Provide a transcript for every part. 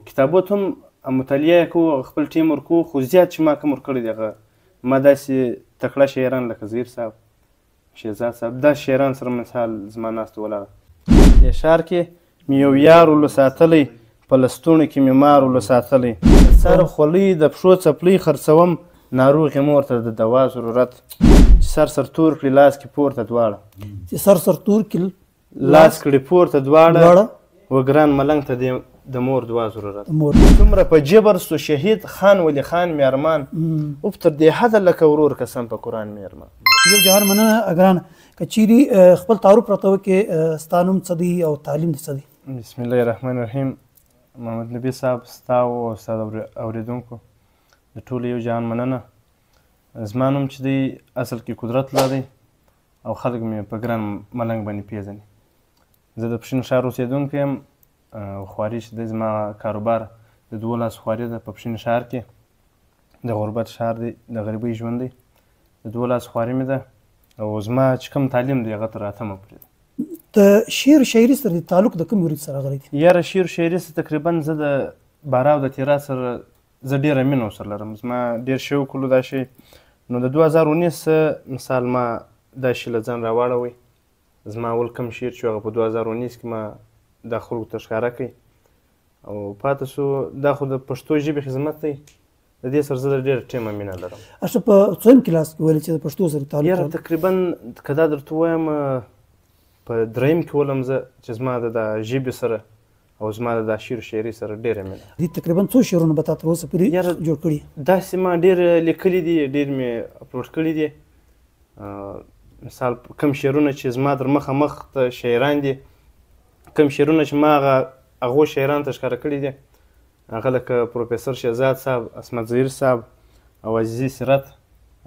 کتابو ته هم مطالعه کوو، خپل ټیم ورکوو، خو زیات چې ما کوم ورکړی دی هغه ما داسې تکړه شاعران لکه زهیر صاحب، شهزاد صاحب، داسې شاعران سره مثال زما ناسته ولاړه. دې ښار کې مې یو یار ولو ساتلی، په لستوڼو کې مې مار ولو ساتلی، سر خولۍ د پښو څپلۍ خرڅوم، ناروغې مور ته د دوا ضرورت، چې سر تور کړي لاس کې پورته دواړه، چې سر تور کړي لاس کړي پورته دواړه، وګران ملنګ ته د مور دوا ضرورت. څومره په جبر سو شهید خان ولی خان مې ارمان، اوف تر دې حده لکه ورور قسم په قرآن مې ارمان. یو جهان مننه اګران که چیرې خپل تعارف راته وکړې، ستا نوم څه دی او تعلیم دې څه دی؟ بسم الله الرحمن الرحیم. محمد نبي صاحب، ستا او ستا اورېدونکو د ټولو یو جهان مننه. زما نوم چې دی اصل کې قدرت الله دی او خلک مې په ګران ملنګ باندې پیژني. زه د پښین ښار اوسېدونکی یم. خواري چې دی زما کاروبار د 12 خواري ده په پښین ښار کې، د غربت ښار دی، د غریبۍ ژوند دی، د 12 خواري مې ده او زما چې کوم تعلیم دی هغه تر 8مه پورې ده. د شعر شاعري سره تعلق د کوم ورځ سره غلی دی؟ یاره شعر شاعري سره تقریبا زه د بارا او د تیرا سره زه ډېره مینه ورسره لرم. زما ډېر شوق ولو دا شی. نو د 2019 مثال ما دا شی له ځان راواړوئ. زما اول کوم شعر چې هغه په 2019 کې ما دا خلکو ته ښکاره کړئ او پاته سو. دا خو د پښتو ژبې خدمت دی، د دې سره زه د ډېر ټیمه مینه لرم. اشه په څویم کلاس کې ویلې چې د پښتو سره تعلق؟ یاره تقریبا که دا درته ووایم په 3م کې ولم زه چې زما د ژبې سره او زما د شعر شاعري سره ډېره مینه. دې تقریبا څو شعرونه به تا تر اوسه پورې جوړ کړي؟ داسې ما ډېر لیکلي دي، ډېر مې اپلوډ کړي دي. مثال کوم شعرونه چې زما در مخه مخ ته شاعران دي، کوم شعرونه چې ما هغو شاعرانو ته ښکاره کړي دي، هغه لکه پروفیسر شهزاد صاحب، عصمت زهیر صاحب او عزیزي سیرت،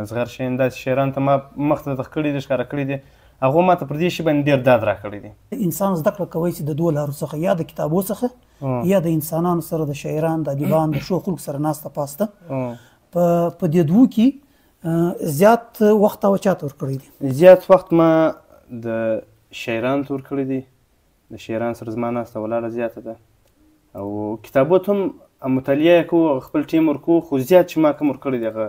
اصغر شین، داسې شاعرانو ته ما مخ ته کړي دي، ښکاره کړي دي. هغو ما ته پر دې شي باندې ډېر داد راکړی دی. انسان زده کړه کوی چې د دوو لارو څخه، یا د کتابو څخه یا د انسانانو سره، د شاعران، د ادیبان، د ښو خلکو سره ناسته پاسته. په دې دوو کې زیات وخت او چاته ورکړی دی؟ زیات وخت ما د شاعرانو ته ورکړی دی. د شاعرانو سره زما ناسته ولاړه زیاته ده او کتابو ته هم مطالعه کوو، خپل ټیم ورکوو، خو زیات چې ما کوم ورکړی دی هغه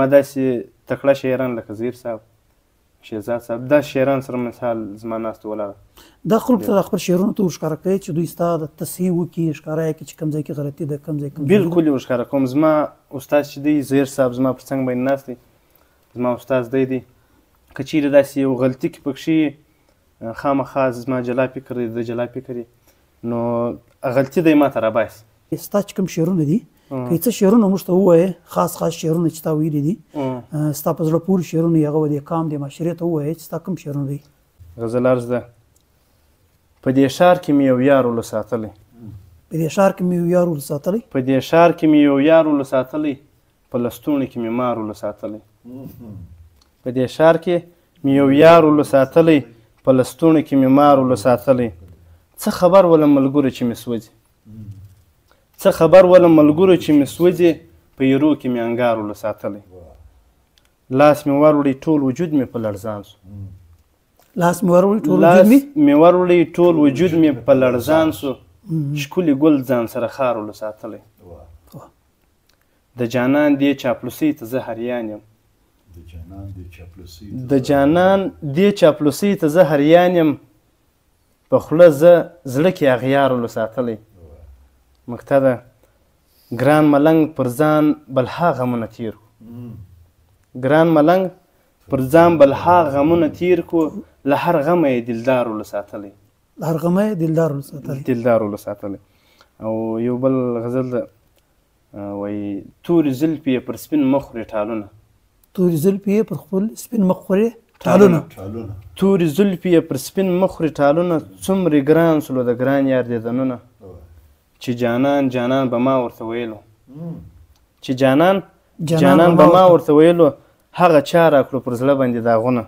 ما داسې تکړه شاعران لکه زهیر صاحب، شهزاد صاحب، دا شاعران سره مثال زما ناسته ولاړه. دا خلکو ته خپل شعرونه ته ورښکاره کوي چې دوی ستا د تصحیح وکړي، ښکاره یې کړي چې کوم ځای کې غلطي ده، کوم ځای بالکل یې ورښکاره کوم. زما استاد چې دی زهیر صاحب زما پر څنګ باندې ناست دی، زما استاد دی. که چیرې داسې یو غلطي کې پکښې خامخا زما جلا فکر دی، د جلا فکر دی، نو غلطي دی ما ته راباسي. ستا چې کوم شعرونه دي، که څه شعرونه موږ ته ووایې، خاص شعرونه چې تا ویلي دي، ستا په زړه پورې شعرونه، هغه د قام د معاشرې ته ووایې چې ستا کوم شعرونه دي؟ غزل عرض ده. په دې ښار کې مې یو یار ولو ساتلی، په دې ښار کې مې یو یار ولو ساتلی، په دې ښار کې مې یو یار ولو ساتلی، په لستوڼي کې مې مار ولو ساتلی، په دې ښار کې مې یو یار ولو ساتلی، په لستوڼي کې مې مار ولو ساتلی. څه خبر ولم ملګرو چې مې سوځي، څه خبر ولم ملګرو چې مې سوځي، په یرو کې مې انګار ولو ساتلی. لاس مې وروړی ټول وجود مې په لړزان سو، لاس مې وروړی ټول وجود مې وروړی ټول وجود مې په لړزان سو، ښکلي ګل ځان سره خار ولو ساتلی. د جانان دې چاپلوسۍ ته زه هریان یم، د جانان دې چاپلوسۍ ته زه هریان یم، په خوله زه زړه کې اغیار ولو ساتلی. مقطع ده. ګران ملنګ پر ځان بلها غمونه تیر کړو، ګران ملنګ پر ځان بلها غمونه تیر کړو، له هر غمه یې دلدار ولو ساتلی، له هر غمه یې دلدار ولو ساتلی، دلدار ولو ساتلی. او یو بل غزل ده، وایي تورې زلفې یې پر سپین مخ خورې ټالونه، تورې زلفې یې پر خپل سپین مخ خورې ټالونه، تورې زلفې یې پر سپین مخ خورې ټالونه، څومره ګران سولو د ګران یار دیدنونه، چې جانان جانان به ما ورته ویلو، چې جانان جانان به ما ورته ویلو، هغه چا راکړو پر زړه باندې داغونه،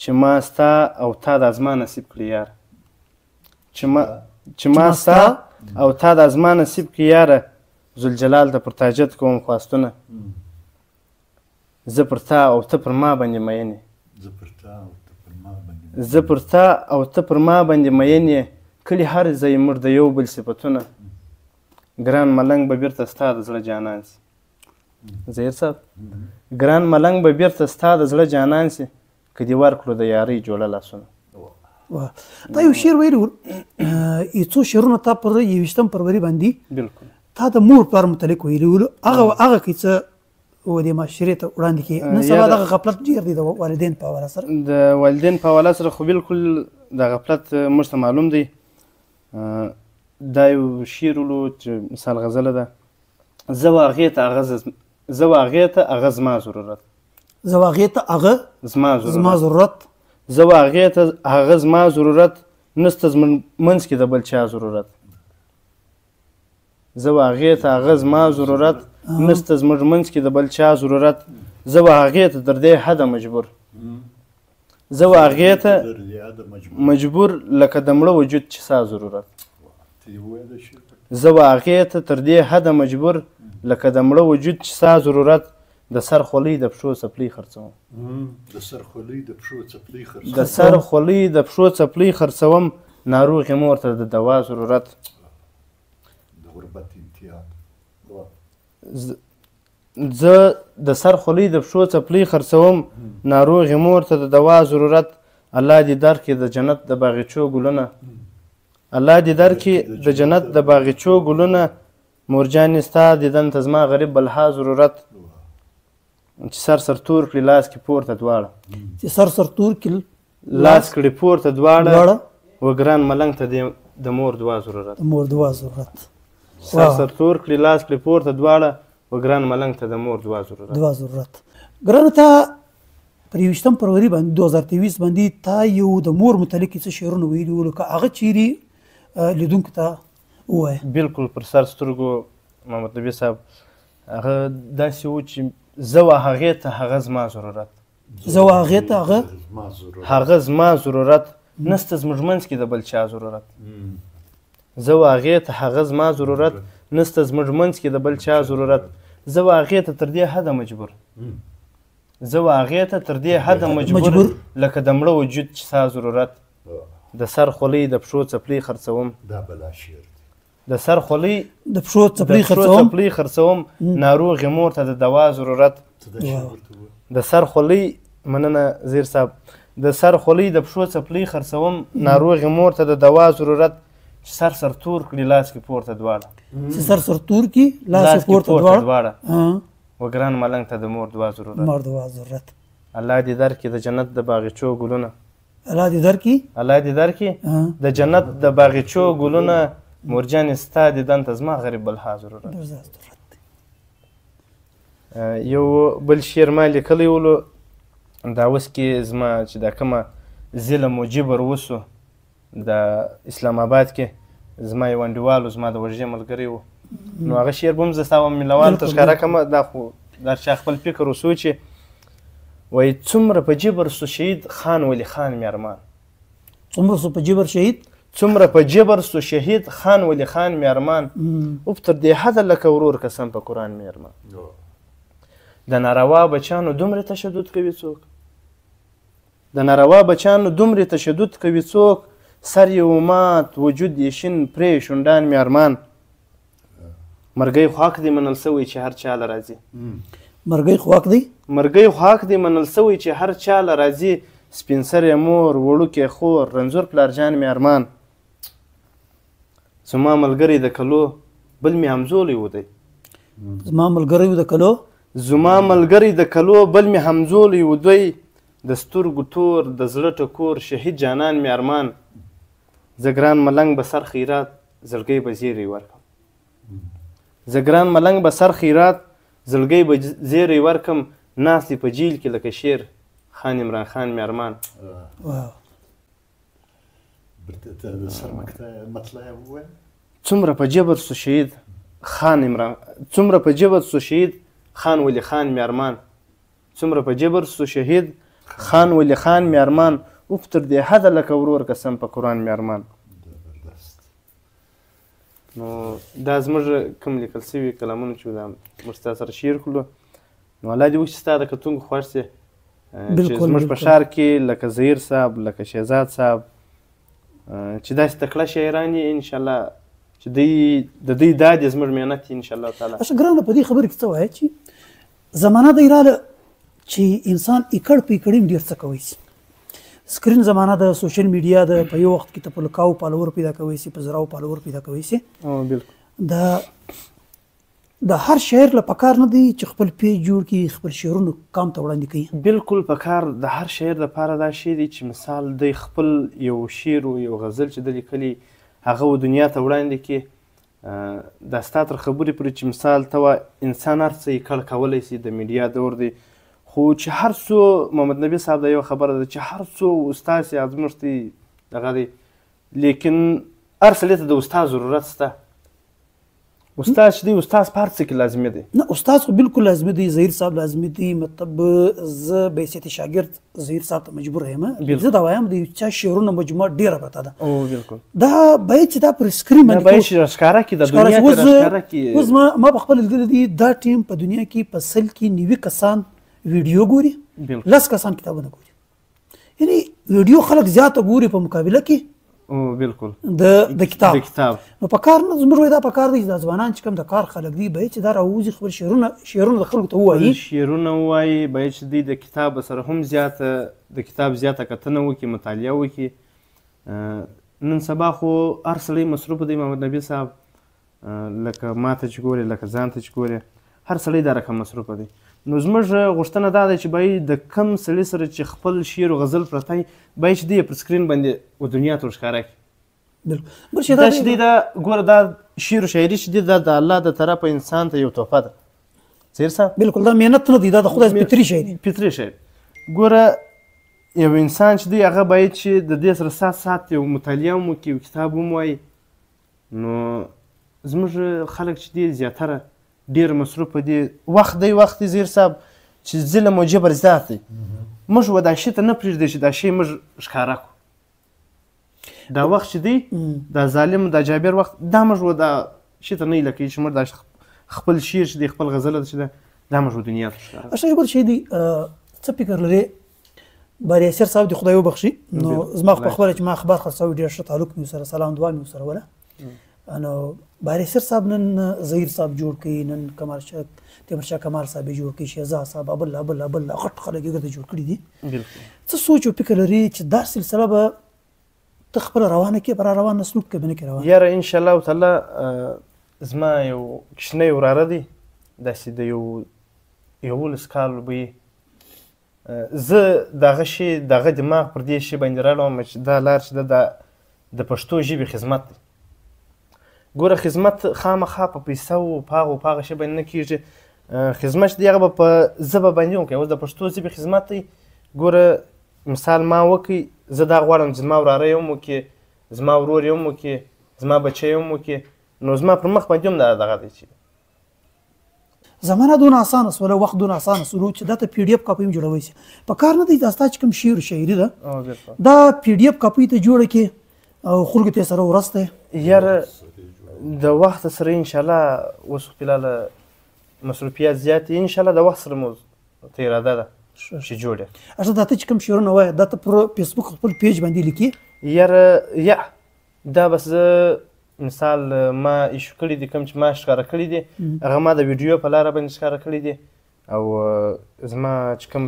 چې ما ستا او تا د ازما نصیب کړي یاره، چې ما ستا او تا د ازما نصیب کړي یاره، ذوالجلال ته پر تاجت کوم خواستونه، زه پر تا او ته پر ما باندې مین یې، زه پر تا او ته پر ما باندې مین یې، کلي هر ځای موږ د یو بل صفتونه، ګران ملنګ به بیرته ستا د زړه جانان سي. زهیر صاحب ګران ملنګ به بیرته ستا د زړه جانان سي که دې ورکړو د یارۍ جوړه لاسونه. تا یو شعر ویلی و یو څو شعرونه تا پر 21 فروري باندې بالکل تا د مور پلار متعلق ویلي ول هغه کې څه و د معاشرې ته وړاندې کې نن سبا دغه غفلت ډېر دی د والدین په حواله سره. د والدین په حواله سره خو بالکل د غفلت موږ ته معلوم دی. دا یو شعر ولو چې مثال غزله ده زه و هغې ته هغه زما ضرورت زه و هغې ته هغه زما ضرورت زه و هغې ته هغه زما ضرورت نسته زموږ منځ کې د بل چا ضرورت. زه و هغې ته هغه زما ضرورت نسته زموږ منځ کې د بل چا ضرورت. زه و هغې ته تر دې حده مجبور زه و هغې ته مجبور لکه د مړه وجود چې ستا ضرورت. زه و هغې ته تر دې حده مجبور لکه د مړه وجود چې ستا ضرورت. د سر خولۍ د پښو څپلۍ خرڅوم د سر خولۍ د پښو څپلۍ خرڅوم ناروغې مور ته د دوا ضرورت. زه د سر خولۍ د پښو څپلۍ خرڅوم ناروغې مور ته د دوا ضرورت. الله دې درکړي د جنت د باغچو ګلونه الله دې درکړي د جنت د باغچو ګلونه مورجانې ستا دیدن ته زما غریب بلها ضرورت. چې سر تور کړي لاس کې پورته دواړه چې سر تور کړي لاس کړي پورته دواړه و ګران ملنګ ته د مور دوا ضرورت. سر تور کړي لاس کړي پورته دواړه و ګران ملنګ ته د مور دوا ضرورت. ګرانه ته پر 21 فروري باندې 2023 باندې تا یو د مور متعلق څه شعرونه ویلي ول که هغه چیرې لیدونکو ته ووایه. بالکل پر سر سترګو محمد نبي صاحب هغه داسې و چې زه و هغې ته هغه زما ضرورت هغه زما ضرورت نسته زموږ منځ کې د بل چا ضرورت. زه و هغې ته هغه زما ضرورت نسته زموږ منځ کې د بل چا ضرورت. زه و هغې ته تر دې حده مجبور زه و هغې ته تر دې حده مجبور لکه د مړه وجود چې ستا ضرورت. د سر خولۍ د پښو څپلۍ خرڅوم د سر خولۍ د پښو څپلۍ خرڅوم ناروغې مور ته د دوا ضرورت. د سر خولۍ مننه زیر صاحب د سر خولۍ د پښو څپلۍ خرڅوم ناروغې مور ته د دوا ضرورت. چې سر تور کړي لاس کې پورته دواړه و ګران ملنګ ته د مور دوا ضرورت. الله دې درکړي د جنت د باغچو ګلونه الله دې درکړي د جنت د باغچو ګلونه مورجانې ستا دیدن ته زما غریب بلها ضرورت. یو بل شعر ما لیکلی ولو دا اوس کې زما چې دا کومه ظلم و جبر وسو د اسلام آباد کې زما یو انډیوال زما د وژې ملګری و نو هغه شعر به هم زه ستا مینوالو ته ښکاره کړمه دا خو دا چا خپل فکر وسوچې وایي څومره په جبر سو شهید خان ولی خان میارمان څومره سو په جبر شهید څومره په جبر سو شهید خان ولی خان میارمان او تر دې حده لکه ورور قسم په قرآن میارمان. د ناروا بچانو دومره تشدد کوي څوک د ناروا بچانو دومره تشدد کوي څوک سر یې مات وجود یې شین پرې شونډان میارمان. مرګی خو حق دی منل سوی چې هر چا له راځي مرګی خو حق دی منل سوی چې هر چا له راځي. سپین سرې مور وړوکی خور رنځور پلارجان مې ارمان. زما ملګری د کلو بل مې همزولی و دی زما ملګری د کلو بل مې همزولی و دی. د سترګو تور د زړه ټکور شهید جانان مې ارمان. زه ګران ملنګ به سر خیرات زړګی به زیری ورکم زړګی به زیری ورکم ناستې په جیل کې لکه شیر خان عمران خان مې ارمان. څومره په جبر سو شهید خان ولی خان مې ارمان. څومره په جبر سو شهید خان ولی خان مې ارمان. اوف تر دې حده لکه ورور قسم په قرآن مې ارمان. نو دا زموږ کوم لیکل سوي کلامونه چې دا موږ ستا سره شیر کړلو نو الله دې وکړي ستا د کتونکو خوښ سي چې زموږ په ښار کې لکه زهیر صاحب لکه شهزاد صاحب چې داسې تکړه شاعران یې انشاءالله چې د دوی دا دی زموږ محنت ان شاء الله تعالی. اشه ګرانه په دې خبرې کې څه وایي چې زمانه دی راله چې انسان اکړ په اکړ ډېر څه کوي شي. سکرین زمانه د سوشل میډیا د په یو وخت کې ته په لکاو فالوور پیدا کوي شي، په زراو فالوور پیدا کوي شي. بالکل د هر شاعر له پکار نه دی چې خپل پیج جوړ کړي، خپل شعرونه کام ته وړاندې کوي. بالکل پکار د هر شاعر لپاره دا شی دی چې مثال دی خپل یو شعر او یو غزل چې د لیکلي هغه دنیا ته وړاندې کړي. دا ستا تر خبرې پورې چې مثال ته انسان هر څه یې کړ کولی شي، د میډیا دور دی، خو چې هر څو محمد نبي صاحب دا یو خبره ده چې هر څو استاد سي ازمښت دی دغه دی، لیکن هر سړي ته د استاد ضرورت شته. استاد چې دی استاد په هر څه کې لازمي دی. نه استاد خو بالکل لازمي دی، ظهیر صاحب لازمي دی. مطلب زه به حیثیت شاګرد ظهیر صاحب ته مجبور یم، زه دا وایم د چا شعرونه مجموعه ډېره پرته ده. بالکل دا باید چې دا پر سکرین باندې باید چې ښکاره کړي، د دنیا ته ښکاره کړي. اوس ما په خپل لیدلي دي دا ټیم په دنیا کې په سل کې 90 کسان ویډیو ګوري، 10 کسان کتابونه ګوري. یعنی ویډیو خلک زیاته ګوري په مقابله کې بالکل د کتاب. نو په کار نه زموږ دا په کار دی چې د ځوانان چې کوم د کار خلک دي باید چې دا راوځي خپل شعرونه د خلکو ته ووایي، شعرونه ووایي، باید چې دوی د کتاب سره هم زیاته کتنه وکړي، مطالعه وکړي. نن سبا خو هر سړی مصروف دی محمد نبي صاحب، لکه ما ته چې ګورې، لکه ځان ته چې ګورې، هر سړی دا رقم مصروف دی. نو زموږ غوښتنه دا ده چې باید د کم سړي سره چې خپل شعر او غزل پرته وي باید چې دوی پر سکرین باندې دنیا ته ورښکاره کړي. دا چې دی دا ګوره دا شعر او شاعري چې دی دا د الله د طرفه انسان ته یو تحفه ده. ظهیر صاحب بالکل دا محنت نه دی، دا د خدای فطري شی دی. فطري شی. ګوره یو انسان چې دی هغه باید چې د دې سره سات یو مطالعه هم وکړي، یو کتاب هم ووایي. نو زموږ خلک چې دی زیاتره ډېر مصروف دي. وخت دی ظهیر صاحب چې ظلم او جبر زیات دی. موږ و دا شي ته نه پرېږدی چې دا شی موږ ښکاره کړو. دا وخت چې دی دا ظالم دا جابر وخت دا موږ و دا شي ته نه هیله کوي چې موږ دا خپل شعر چې دی خپل غزله چې ده دا موږ دنیا ته ښکاره. اشرف بل شی دی څه فکر لري باري اسیر صاحب دی خدای وبخښي. نو زما په خبره چې ما اخبار خرڅوي ډېر ښه تعلق مې سره سلام دعا مې سره ولا نو باري اسیر صاحب نن ظهیر صاحب جوړ کړي، نن تیمورشاه کمال صاحب جوړ کړي، شهزاد صاحب ابل غټ خلک یې جوړ کړي دي. څه سوچ او فکر لري چې دا سلسله به ته خپله روانه کړې، به را روان نسلوب کې به نه کړې روانه؟ یاره ان شاء الله تعالی زما یو کوچنی وراره دی، داسې د یو 11 کال به زه دغه شي دغه دماغ پر دې شي باندې راړم چې دا لار چې ده د پښتو ژبې خدمت دی. ګوره خدمت خامخا په پیسو په هغه شي باندې نه کېږي. خدمت چې دی هغه به په ژبه باندې وکړي. اوس د پښتو ژبې خدمت دی. ګوره مثال ما وکړي، زه دا غواړم چې زما وراره یې هم وکړي، زما ورور یې هم وکړي، زما بچی یې هم وکړي. نو زما پر مخ باندې هم دغه دی چې زمانه دونه اسانه سوله، وخت دونه اسانه سولو چې دا ته پی ډي اف کاپي هم جوړوي شي. په کار نه دی دا ستا چې کوم شعر شاعري ده دا پی ډي اف کاپي ته جوړه کړي او خلکو ته سره ورسته. یاره د وخت سره ان شاء الله اوس فلحال مصروفیات زیات دي، ان شاء الله د وخت سره مو ته اراده ده چې جوړ یې. اصل دا ته چې کوم شعرونه وایي دا ته پر فیسبوک خپل پیج باندې لیکي؟ یاره دا بس مثال ما ایشو کړي دي، کوم چې ما ښکاره کړي دي هغه ما د ویډیو په لاره باندې ښکاره کړي دي. او زما چې کوم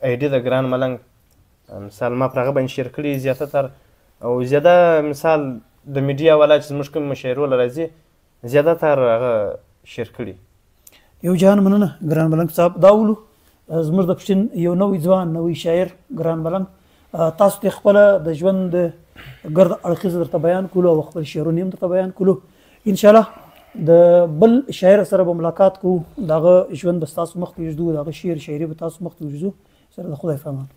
آیډي د ګران ملنګ مثال ما پر هغه باندې شیر کړي زیاته تر، او زیاده مثال د میډیا والا چې زموږ کوم مشاعرو له راځي زیاده تر هغه شیر کړي. یو جهان مننه ګران ملنګ صاحب. دا ولو زموږ د پښتون یو نوی ځوان نوی شاعر ګران ملنګ، تاسو ته خپله د ژوند ګرد اړخیز درته بیان کولو او خپل شعرونه هم درته بیان کولو. انشاءالله د بل شاعر سره به ملاقات کوو، دغه ژوند به ستاسو مخ ته ږدو، دغه شعر شاعري به تاسو مخ ته ږدو سره د خدای په امان.